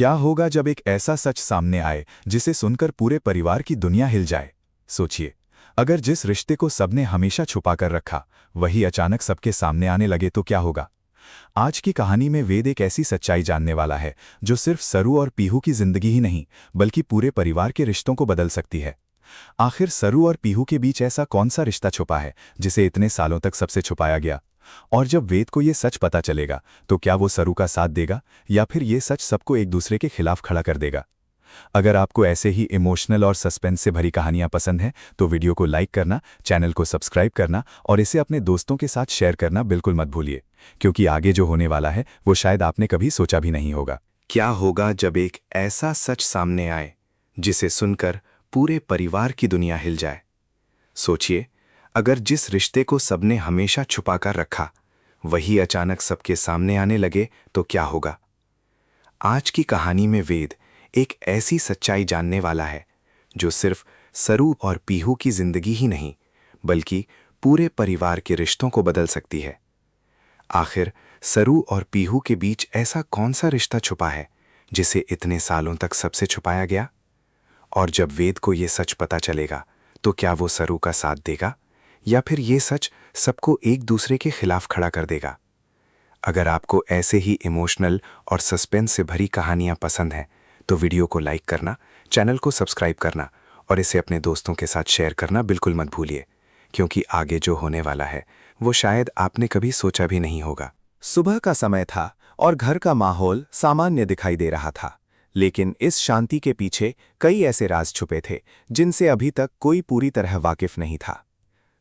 क्या होगा जब एक ऐसा सच सामने आए जिसे सुनकर पूरे परिवार की दुनिया हिल जाए? सोचिए, अगर जिस रिश्ते को सबने हमेशा छुपाकर रखा वही अचानक सबके सामने आने लगे तो क्या होगा? आज की कहानी में वेद एक ऐसी सच्चाई जानने वाला है जो सिर्फ सरू और पीहू की जिंदगी ही नहीं बल्कि पूरे परिवार के रिश्तों को बदल सकती है। आखिर सरू और पीहू के बीच ऐसा कौन सा रिश्ता छुपा है जिसे इतने सालों तक सबसे छुपाया गया? और जब वेद को ये सच पता चलेगा तो क्या वो सरू का साथ देगा या फिर ये सच सबको एक दूसरे के खिलाफ खड़ा कर देगा? अगर आपको ऐसे ही इमोशनल और सस्पेंस से भरी कहानियां पसंद हैं तो वीडियो को लाइक करना, चैनल को सब्सक्राइब करना और इसे अपने दोस्तों के साथ शेयर करना बिल्कुल मत भूलिए, क्योंकि आगे जो होने वाला है वो शायद आपने कभी सोचा भी नहीं होगा। क्या होगा जब एक ऐसा सच सामने आए जिसे सुनकर पूरे परिवार की दुनिया हिल जाए? सोचिए, अगर जिस रिश्ते को सबने हमेशा छुपाकर रखा वही अचानक सबके सामने आने लगे तो क्या होगा? आज की कहानी में वेद एक ऐसी सच्चाई जानने वाला है जो सिर्फ सरू और पीहू की जिंदगी ही नहीं बल्कि पूरे परिवार के रिश्तों को बदल सकती है। आखिर सरू और पीहू के बीच ऐसा कौन सा रिश्ता छुपा है जिसे इतने सालों तक सबसे छुपाया गया? और जब वेद को ये सच पता चलेगा तो क्या वो सरू का साथ देगा या फिर ये सच सबको एक दूसरे के खिलाफ खड़ा कर देगा? अगर आपको ऐसे ही इमोशनल और सस्पेंस से भरी कहानियां पसंद हैं तो वीडियो को लाइक करना, चैनल को सब्सक्राइब करना और इसे अपने दोस्तों के साथ शेयर करना बिल्कुल मत भूलिए, क्योंकि आगे जो होने वाला है वो शायद आपने कभी सोचा भी नहीं होगा। सुबह का समय था और घर का माहौल सामान्य दिखाई दे रहा था, लेकिन इस शांति के पीछे कई ऐसे राज छुपे थे जिनसे अभी तक कोई पूरी तरह वाकिफ नहीं था।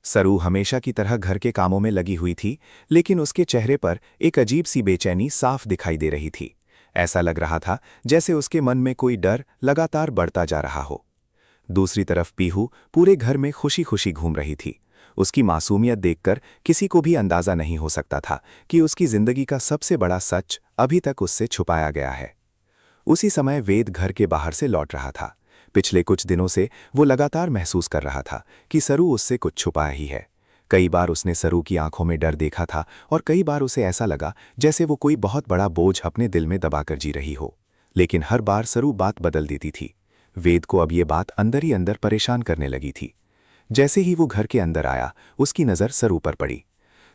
सरू हमेशा की तरह घर के कामों में लगी हुई थी, लेकिन उसके चेहरे पर एक अजीब सी बेचैनी साफ दिखाई दे रही थी। ऐसा लग रहा था जैसे उसके मन में कोई डर लगातार बढ़ता जा रहा हो। दूसरी तरफ पीहू पूरे घर में खुशी खुशी घूम रही थी। उसकी मासूमियत देखकर किसी को भी अंदाजा नहीं हो सकता था कि उसकी जिंदगी का सबसे बड़ा सच अभी तक उससे छुपाया गया है। उसी समय वेद घर के बाहर से लौट रहा था। पिछले कुछ दिनों से वो लगातार महसूस कर रहा था कि सरू उससे कुछ छुपाया ही है। कई बार उसने सरू की आंखों में डर देखा था और कई बार उसे ऐसा लगा जैसे वो कोई बहुत बड़ा बोझ अपने दिल में दबाकर जी रही हो। लेकिन हर बार सरू बात बदल देती थी। वेद को अब ये बात अंदर ही अंदर परेशान करने लगी थी। जैसे ही वो घर के अंदर आया, उसकी नज़र सरू पर पड़ी।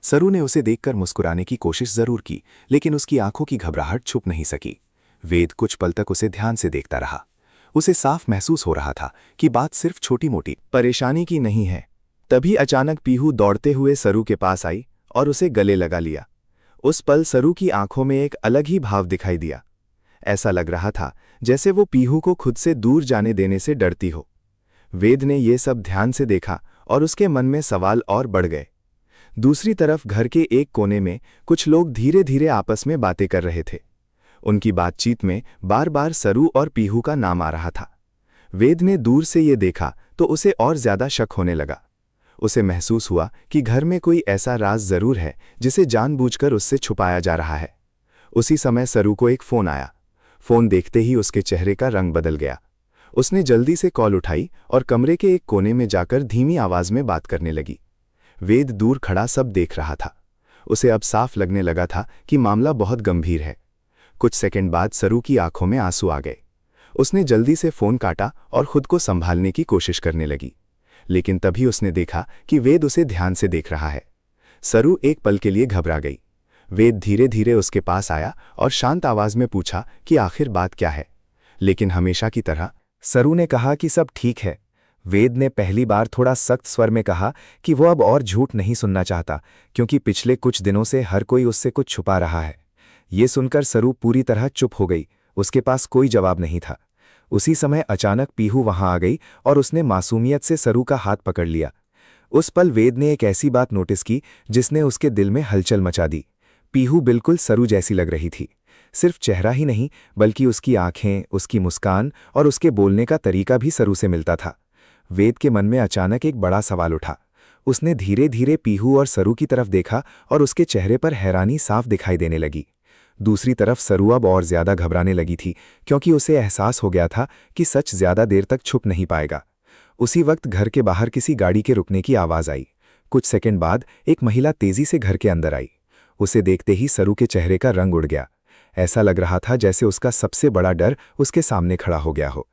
सरू ने उसे देखकर मुस्कुराने की कोशिश जरूर की, लेकिन उसकी आंखों की घबराहट छुप नहीं सकी। वेद कुछ पल तक उसे ध्यान से देखता रहा। उसे साफ महसूस हो रहा था कि बात सिर्फ छोटी मोटी परेशानी की नहीं है। तभी अचानक पीहू दौड़ते हुए सरू के पास आई और उसे गले लगा लिया। उस पल सरू की आंखों में एक अलग ही भाव दिखाई दिया। ऐसा लग रहा था जैसे वो पीहू को खुद से दूर जाने देने से डरती हो। वेद ने ये सब ध्यान से देखा और उसके मन में सवाल और बढ़ गए। दूसरी तरफ घर के एक कोने में कुछ लोग धीरे धीरे आपस में बातें कर रहे थे। उनकी बातचीत में बार बार सरू और पीहू का नाम आ रहा था। वेद ने दूर से ये देखा तो उसे और ज्यादा शक होने लगा। उसे महसूस हुआ कि घर में कोई ऐसा राज जरूर है जिसे जानबूझकर उससे छुपाया जा रहा है। उसी समय सरू को एक फोन आया। फोन देखते ही उसके चेहरे का रंग बदल गया। उसने जल्दी से कॉल उठाई और कमरे के एक कोने में जाकर धीमी आवाज में बात करने लगी। वेद दूर खड़ा सब देख रहा था। उसे अब साफ लगने लगा था कि मामला बहुत गंभीर है। कुछ सेकंड बाद सरू की आंखों में आंसू आ गए। उसने जल्दी से फोन काटा और खुद को संभालने की कोशिश करने लगी, लेकिन तभी उसने देखा कि वेद उसे ध्यान से देख रहा है। सरू एक पल के लिए घबरा गई। वेद धीरे धीरे उसके पास आया और शांत आवाज में पूछा कि आखिर बात क्या है। लेकिन हमेशा की तरह सरू ने कहा कि सब ठीक है। वेद ने पहली बार थोड़ा सख्त स्वर में कहा कि वो अब और झूठ नहीं सुनना चाहता, क्योंकि पिछले कुछ दिनों से हर कोई उससे कुछ छुपा रहा है। ये सुनकर सरू पूरी तरह चुप हो गई। उसके पास कोई जवाब नहीं था। उसी समय अचानक पीहू वहां आ गई और उसने मासूमियत से सरू का हाथ पकड़ लिया। उस पल वेद ने एक ऐसी बात नोटिस की जिसने उसके दिल में हलचल मचा दी। पीहू बिल्कुल सरू जैसी लग रही थी। सिर्फ चेहरा ही नहीं बल्कि उसकी आंखें, उसकी मुस्कान और उसके बोलने का तरीका भी सरू से मिलता था। वेद के मन में अचानक एक बड़ा सवाल उठा। उसने धीरे धीरे पीहू और सरू की तरफ देखा और उसके चेहरे पर हैरानी साफ दिखाई देने लगी। दूसरी तरफ सरू अब और ज्यादा घबराने लगी थी, क्योंकि उसे एहसास हो गया था कि सच ज्यादा देर तक छुप नहीं पाएगा। उसी वक्त घर के बाहर किसी गाड़ी के रुकने की आवाज आई। कुछ सेकंड बाद एक महिला तेजी से घर के अंदर आई। उसे देखते ही सरू के चेहरे का रंग उड़ गया। ऐसा लग रहा था जैसे उसका सबसे बड़ा डर उसके सामने खड़ा हो गया हो।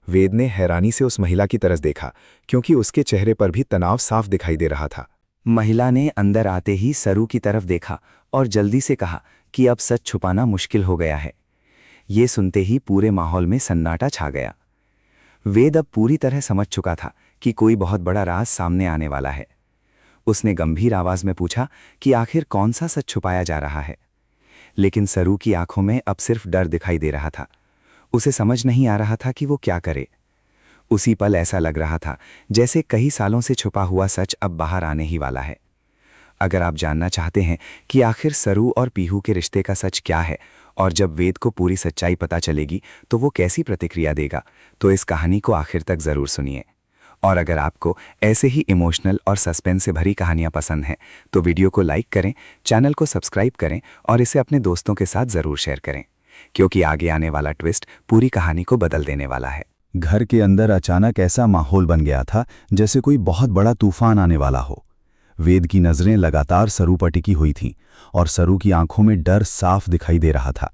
वेद ने हैरानी से उस महिला की तरफ देखा, क्योंकि उसके चेहरे पर भी तनाव साफ दिखाई दे रहा था। महिला ने अंदर आते ही सरू की तरफ देखा और जल्दी से कहा कि अब सच छुपाना मुश्किल हो गया है। ये सुनते ही पूरे माहौल में सन्नाटा छा गया। वेद अब पूरी तरह समझ चुका था कि कोई बहुत बड़ा राज सामने आने वाला है। उसने गंभीर आवाज में पूछा कि आखिर कौन सा सच छुपाया जा रहा है। लेकिन सरू की आंखों में अब सिर्फ डर दिखाई दे रहा था। उसे समझ नहीं आ रहा था कि वो क्या करे। उसी पल ऐसा लग रहा था जैसे कई सालों से छुपा हुआ सच अब बाहर आने ही वाला है। अगर आप जानना चाहते हैं कि आखिर सरू और पीहू के रिश्ते का सच क्या है और जब वेद को पूरी सच्चाई पता चलेगी तो वो कैसी प्रतिक्रिया देगा, तो इस कहानी को आखिर तक जरूर सुनिए। और अगर आपको ऐसे ही इमोशनल और सस्पेंस से भरी कहानियां पसंद हैं तो वीडियो को लाइक करें, चैनल को सब्सक्राइब करें और इसे अपने दोस्तों के साथ ज़रूर शेयर करें, क्योंकि आगे आने वाला ट्विस्ट पूरी कहानी को बदल देने वाला है। घर के अंदर अचानक ऐसा माहौल बन गया था जैसे कोई बहुत बड़ा तूफान आने वाला हो। वेद की नज़रें लगातार सरू पर टिकी हुई थीं और सरू की आंखों में डर साफ दिखाई दे रहा था।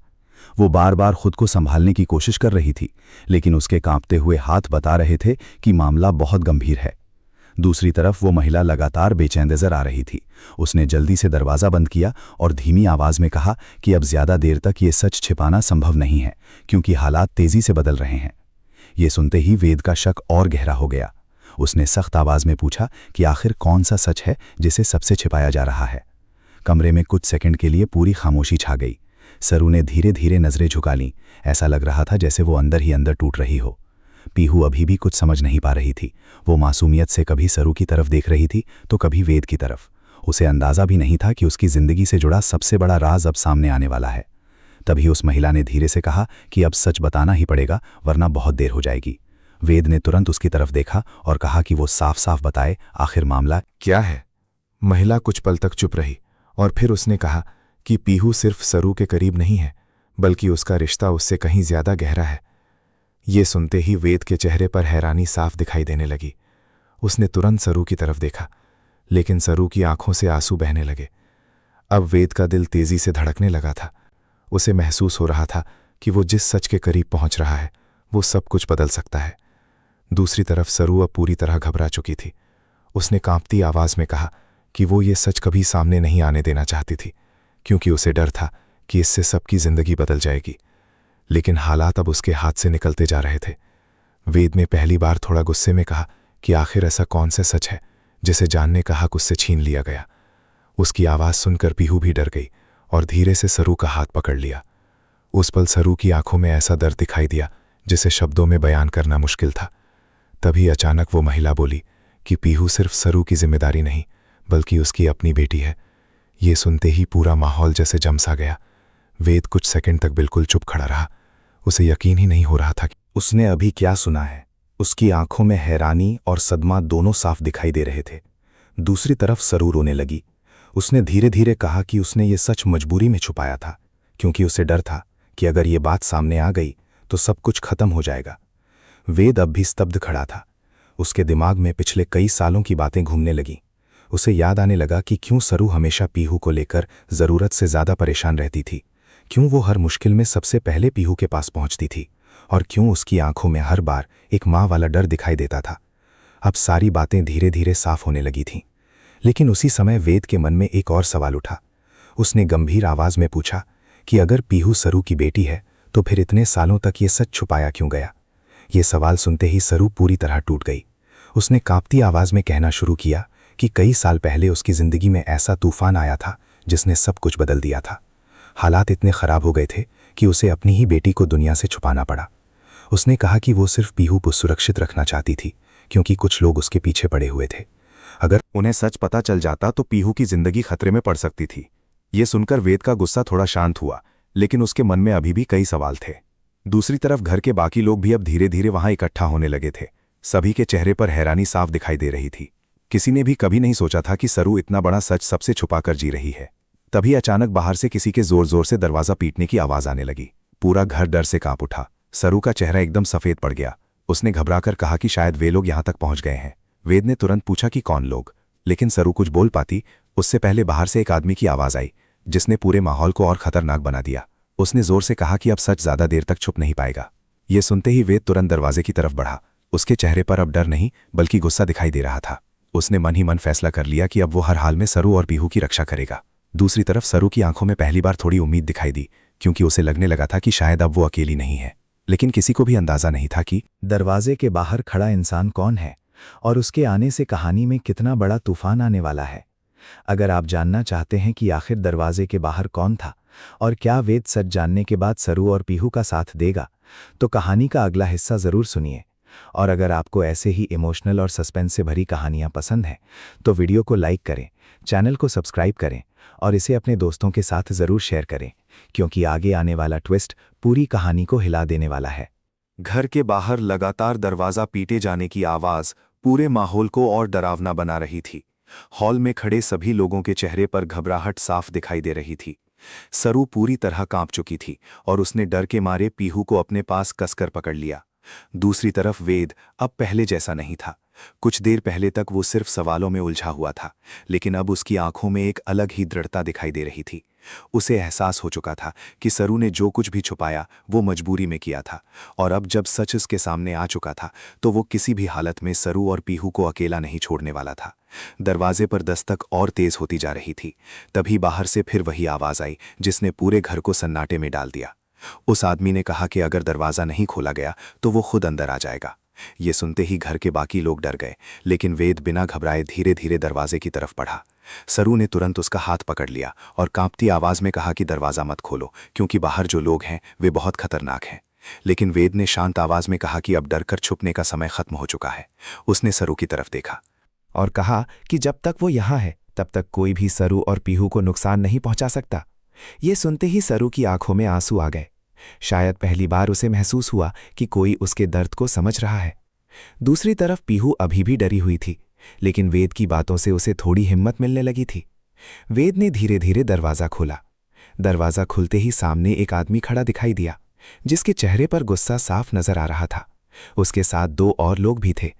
वो बार बार खुद को संभालने की कोशिश कर रही थी, लेकिन उसके कांपते हुए हाथ बता रहे थे कि मामला बहुत गंभीर है। दूसरी तरफ वो महिला लगातार बेचैन नजर आ रही थी। उसने जल्दी से दरवाज़ा बंद किया और धीमी आवाज़ में कहा कि अब ज़्यादा देर तक ये सच छिपाना संभव नहीं है, क्योंकि हालात तेज़ी से बदल रहे हैं। ये सुनते ही वेद का शक और गहरा हो गया। उसने सख्त आवाज़ में पूछा कि आखिर कौन सा सच है जिसे सबसे छिपाया जा रहा है। कमरे में कुछ सेकंड के लिए पूरी खामोशी छा गई। सरू ने धीरे धीरे नज़रें झुका लीं। ऐसा लग रहा था जैसे वो अंदर ही अंदर टूट रही हो। पीहू अभी भी कुछ समझ नहीं पा रही थी। वो मासूमियत से कभी सरू की तरफ देख रही थी तो कभी वेद की तरफ। उसे अंदाज़ा भी नहीं था कि उसकी ज़िंदगी से जुड़ा सबसे बड़ा राज अब सामने आने वाला है। तभी उस महिला ने धीरे से कहा कि अब सच बताना ही पड़ेगा, वरना बहुत देर हो जाएगी। वेद ने तुरंत उसकी तरफ देखा और कहा कि वो साफ साफ बताए आखिर मामला क्या है। महिला कुछ पल तक चुप रही और फिर उसने कहा कि पीहू सिर्फ सरू के करीब नहीं है, बल्कि उसका रिश्ता उससे कहीं ज्यादा गहरा है। ये सुनते ही वेद के चेहरे पर हैरानी साफ दिखाई देने लगी। उसने तुरंत सरू की तरफ देखा, लेकिन सरू की आंखों से आंसू बहने लगे। अब वेद का दिल तेजी से धड़कने लगा था। उसे महसूस हो रहा था कि वो जिस सच के करीब पहुंच रहा है वो सब कुछ बदल सकता है। दूसरी तरफ सरू अब पूरी तरह घबरा चुकी थी। उसने कांपती आवाज में कहा कि वो ये सच कभी सामने नहीं आने देना चाहती थी, क्योंकि उसे डर था कि इससे सबकी जिंदगी बदल जाएगी। लेकिन हालात अब उसके हाथ से निकलते जा रहे थे। वेद ने पहली बार थोड़ा गुस्से में कहा कि आखिर ऐसा कौन सा सच है जिसे जानने का हक उससे छीन लिया गया। उसकी आवाज़ सुनकर पीहू भी डर गई और धीरे से सरू का हाथ पकड़ लिया। उस पल सरू की आंखों में ऐसा दर्द दिखाई दिया जिसे शब्दों में बयान करना मुश्किल था। तभी अचानक वो महिला बोली कि पीहू सिर्फ सरू की जिम्मेदारी नहीं, बल्कि उसकी अपनी बेटी है। ये सुनते ही पूरा माहौल जैसे जम सा गया। वेद कुछ सेकंड तक बिल्कुल चुप खड़ा रहा। उसे यकीन ही नहीं हो रहा था कि उसने अभी क्या सुना है। उसकी आंखों में हैरानी और सदमा दोनों साफ दिखाई दे रहे थे। दूसरी तरफ सरू रोने लगी। उसने धीरे धीरे कहा कि उसने ये सच मजबूरी में छुपाया था, क्योंकि उसे डर था कि अगर ये बात सामने आ गई तो सब कुछ खत्म हो जाएगा। वेद अब भी स्तब्ध खड़ा था। उसके दिमाग में पिछले कई सालों की बातें घूमने लगीं। उसे याद आने लगा कि क्यों सरू हमेशा पीहू को लेकर ज़रूरत से ज़्यादा परेशान रहती थी, क्यों वो हर मुश्किल में सबसे पहले पीहू के पास पहुंचती थी, और क्यों उसकी आंखों में हर बार एक माँ वाला डर दिखाई देता था। अब सारी बातें धीरे धीरे साफ होने लगी थीं। लेकिन उसी समय वेद के मन में एक और सवाल उठा। उसने गंभीर आवाज़ में पूछा कि अगर पीहू सरू की बेटी है तो फिर इतने सालों तक ये सच छुपाया क्यों गया। ये सवाल सुनते ही सरू पूरी तरह टूट गई। उसने कांपती आवाज़ में कहना शुरू किया कि कई साल पहले उसकी ज़िंदगी में ऐसा तूफान आया था जिसने सब कुछ बदल दिया था। हालात इतने ख़राब हो गए थे कि उसे अपनी ही बेटी को दुनिया से छुपाना पड़ा। उसने कहा कि वो सिर्फ पीहू को सुरक्षित रखना चाहती थी, क्योंकि कुछ लोग उसके पीछे पड़े हुए थे। अगर उन्हें सच पता चल जाता तो पीहू की जिंदगी खतरे में पड़ सकती थी। ये सुनकर वेद का गुस्सा थोड़ा शांत हुआ, लेकिन उसके मन में अभी भी कई सवाल थे। दूसरी तरफ घर के बाकी लोग भी अब धीरे धीरे वहां इकट्ठा होने लगे थे। सभी के चेहरे पर हैरानी साफ दिखाई दे रही थी। किसी ने भी कभी नहीं सोचा था कि सरू इतना बड़ा सच सबसे छुपाकर जी रही है। तभी अचानक बाहर से किसी के जोर जोर से दरवाजा पीटने की आवाज आने लगी। पूरा घर डर से कांप उठा। सरू का चेहरा एकदम सफेद पड़ गया। उसने घबराकर कहा कि शायद वे लोग यहां तक पहुंच गए हैं। वेद ने तुरंत पूछा कि कौन लोग, लेकिन सरू कुछ बोल पाती उससे पहले बाहर से एक आदमी की आवाज आई, जिसने पूरे माहौल को और खतरनाक बना दिया। उसने जोर से कहा कि अब सच ज्यादा देर तक छुप नहीं पाएगा। ये सुनते ही वेद तुरंत दरवाजे की तरफ बढ़ा। उसके चेहरे पर अब डर नहीं बल्कि गुस्सा दिखाई दे रहा था। उसने मन ही मन फैसला कर लिया कि अब वो हर हाल में सरू और पीहू की रक्षा करेगा। दूसरी तरफ सरू की आंखों में पहली बार थोड़ी उम्मीद दिखाई दी, क्योंकि उसे लगने लगा था कि शायद अब वो अकेली नहीं है। लेकिन किसी को भी अंदाजा नहीं था कि दरवाजे के बाहर खड़ा इंसान कौन है और उसके आने से कहानी में कितना बड़ा तूफान आने वाला है। अगर आप जानना चाहते हैं कि आखिर दरवाजे के बाहर कौन था और क्या वेद सच जानने के बाद सरू और पीहू का साथ देगा, तो कहानी का अगला हिस्सा ज़रूर सुनिए। और अगर आपको ऐसे ही इमोशनल और सस्पेंस से भरी कहानियां पसंद हैं तो वीडियो को लाइक करें, चैनल को सब्सक्राइब करें और इसे अपने दोस्तों के साथ ज़रूर शेयर करें, क्योंकि आगे आने वाला ट्विस्ट पूरी कहानी को हिला देने वाला है। घर के बाहर लगातार दरवाजा पीटे जाने की आवाज पूरे माहौल को और डरावना बना रही थी। हॉल में खड़े सभी लोगों के चेहरे पर घबराहट साफ दिखाई दे रही थी। सरू पूरी तरह कांप चुकी थी और उसने डर के मारे पीहू को अपने पास कसकर पकड़ लिया। दूसरी तरफ वेद अब पहले जैसा नहीं था। कुछ देर पहले तक वो सिर्फ सवालों में उलझा हुआ था, लेकिन अब उसकी आंखों में एक अलग ही दृढ़ता दिखाई दे रही थी। उसे एहसास हो चुका था कि सरू ने जो कुछ भी छुपाया वो मजबूरी में किया था, और अब जब सच उसके सामने आ चुका था तो वो किसी भी हालत में सरू और पीहू को अकेला नहीं छोड़ने वाला था। दरवाजे पर दस्तक और तेज होती जा रही थी। तभी बाहर से फिर वही आवाज आई जिसने पूरे घर को सन्नाटे में डाल दिया। उस आदमी ने कहा कि अगर दरवाजा नहीं खोला गया तो वो खुद अंदर आ जाएगा। ये सुनते ही घर के बाकी लोग डर गए, लेकिन वेद बिना घबराए धीरे धीरे दरवाजे की तरफ बढ़ा। सरू ने तुरंत उसका हाथ पकड़ लिया और कांपती आवाज में कहा कि दरवाजा मत खोलो, क्योंकि बाहर जो लोग हैं वे बहुत खतरनाक हैं। लेकिन वेद ने शांत आवाज में कहा कि अब डरकर छुपने का समय खत्म हो चुका है। उसने सरू की तरफ देखा और कहा कि जब तक वो यहाँ है तब तक कोई भी सरू और पीहू को नुकसान नहीं पहुंचा सकता। ये सुनते ही सरू की आंखों में आंसू आ गए। शायद पहली बार उसे महसूस हुआ कि कोई उसके दर्द को समझ रहा है। दूसरी तरफ पीहू अभी भी डरी हुई थी, लेकिन वेद की बातों से उसे थोड़ी हिम्मत मिलने लगी थी। वेद ने धीरे धीरे दरवाजा खोला। दरवाजा खुलते ही सामने एक आदमी खड़ा दिखाई दिया, जिसके चेहरे पर गुस्सा साफ नजर आ रहा था। उसके साथ 2 और लोग भी थे।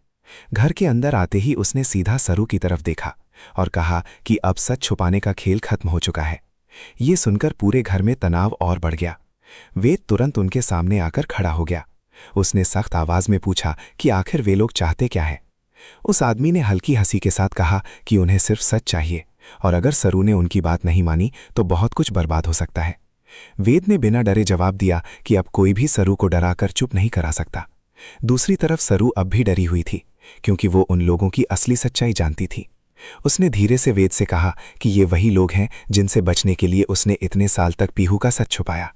घर के अंदर आते ही उसने सीधा सरू की तरफ देखा और कहा कि अब सच छुपाने का खेल खत्म हो चुका है। ये सुनकर पूरे घर में तनाव और बढ़ गया। वेद तुरंत उनके सामने आकर खड़ा हो गया। उसने सख्त आवाज में पूछा कि आखिर वे लोग चाहते क्या है। उस आदमी ने हल्की हंसी के साथ कहा कि उन्हें सिर्फ सच चाहिए, और अगर सरू ने उनकी बात नहीं मानी तो बहुत कुछ बर्बाद हो सकता है। वेद ने बिना डरे जवाब दिया कि अब कोई भी सरू को डराकर चुप नहीं करा सकता। दूसरी तरफ सरू अब भी डरी हुई थी, क्योंकि वो उन लोगों की असली सच्चाई जानती थी। उसने धीरे से वेद से कहा कि ये वही लोग हैं जिनसे बचने के लिए उसने इतने साल तक पीहू का सच छुपाया।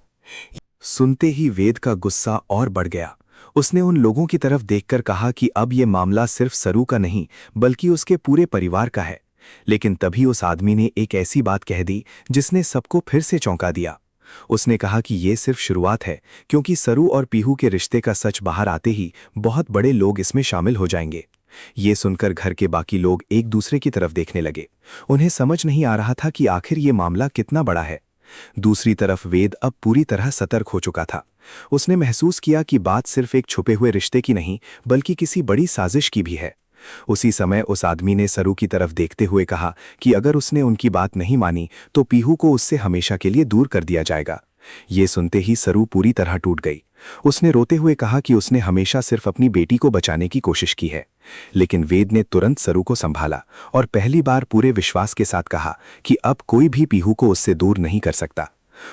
सुनते ही वेद का गुस्सा और बढ़ गया। उसने उन लोगों की तरफ देखकर कहा कि अब ये मामला सिर्फ सरू का नहीं बल्कि उसके पूरे परिवार का है। लेकिन तभी उस आदमी ने एक ऐसी बात कह दी जिसने सबको फिर से चौंका दिया। उसने कहा कि ये सिर्फ शुरुआत है, क्योंकि सरू और पीहू के रिश्ते का सच बाहर आते ही बहुत बड़े लोग इसमें शामिल हो जाएंगे। ये सुनकर घर के बाकी लोग एक दूसरे की तरफ देखने लगे। उन्हें समझ नहीं आ रहा था कि आखिर ये मामला कितना बड़ा है। दूसरी तरफ वेद अब पूरी तरह सतर्क हो चुका था। उसने महसूस किया कि बात सिर्फ एक छुपे हुए रिश्ते की नहीं बल्कि किसी बड़ी साजिश की भी है। उसी समय उस आदमी ने सरू की तरफ देखते हुए कहा कि अगर उसने उनकी बात नहीं मानी तो पीहू को उससे हमेशा के लिए दूर कर दिया जाएगा। ये सुनते ही सरू पूरी तरह टूट गई। उसने रोते हुए कहा कि उसने हमेशा सिर्फ अपनी बेटी को बचाने की कोशिश की है। लेकिन वेद ने तुरंत सरू को संभाला और पहली बार पूरे विश्वास के साथ कहा कि अब कोई भी पीहू को उससे दूर नहीं कर सकता।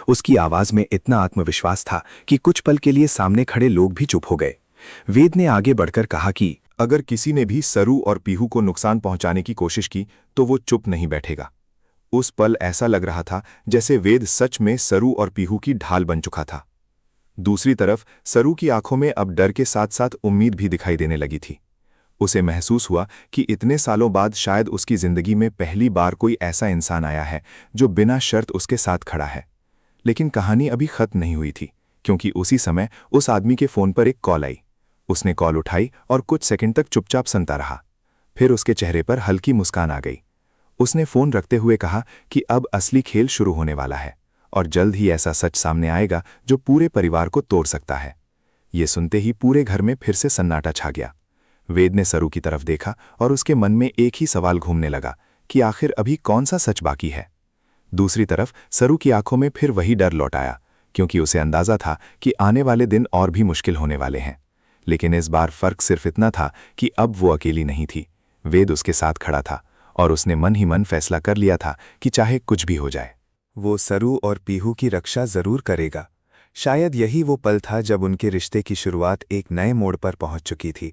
उसकी आवाज में इतना आत्मविश्वास था कि कुछ पल के लिए सामने खड़े लोग भी चुप हो गए। वेद ने आगे बढ़कर कहा कि अगर किसी ने भी सरू और पीहू को नुकसान पहुंचाने की कोशिश की तो वो चुप नहीं बैठेगा। उस पल ऐसा लग रहा था जैसे वेद सच में सरू और पीहू की ढाल बन चुका था। दूसरी तरफ सरू की आंखों में अब डर के साथ साथ उम्मीद भी दिखाई देने लगी थी। उसे महसूस हुआ कि इतने सालों बाद शायद उसकी जिंदगी में पहली बार कोई ऐसा इंसान आया है जो बिना शर्त उसके साथ खड़ा है। लेकिन कहानी अभी खत्म नहीं हुई थी, क्योंकि उसी समय उस आदमी के फोन पर एक कॉल आई। उसने कॉल उठाई और कुछ सेकंड तक चुपचाप सुनता रहा। फिर उसके चेहरे पर हल्की मुस्कान आ गई। उसने फोन रखते हुए कहा कि अब असली खेल शुरू होने वाला है और जल्द ही ऐसा सच सामने आएगा जो पूरे परिवार को तोड़ सकता है। ये सुनते ही पूरे घर में फिर से सन्नाटा छा गया। वेद ने सरू की तरफ देखा और उसके मन में एक ही सवाल घूमने लगा कि आखिर अभी कौन सा सच बाकी है। दूसरी तरफ सरू की आंखों में फिर वही डर लौट आया, क्योंकि उसे अंदाजा था कि आने वाले दिन और भी मुश्किल होने वाले हैं। लेकिन इस बार फर्क सिर्फ इतना था कि अब वो अकेली नहीं थी, वेद उसके साथ खड़ा था और उसने मन ही मन फैसला कर लिया था कि चाहे कुछ भी हो जाए वो सरू और पीहू की रक्षा जरूर करेगा। शायद यही वो पल था जब उनके रिश्ते की शुरुआत एक नए मोड़ पर पहुंच चुकी थी।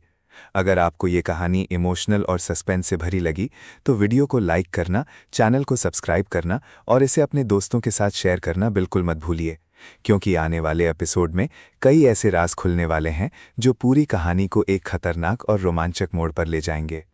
अगर आपको ये कहानी इमोशनल और सस्पेंस से भरी लगी तो वीडियो को लाइक करना, चैनल को सब्सक्राइब करना और इसे अपने दोस्तों के साथ शेयर करना बिल्कुल मत भूलिए, क्योंकि आने वाले एपिसोड में कई ऐसे राज खुलने वाले हैं जो पूरी कहानी को एक खतरनाक और रोमांचक मोड़ पर ले जाएंगे।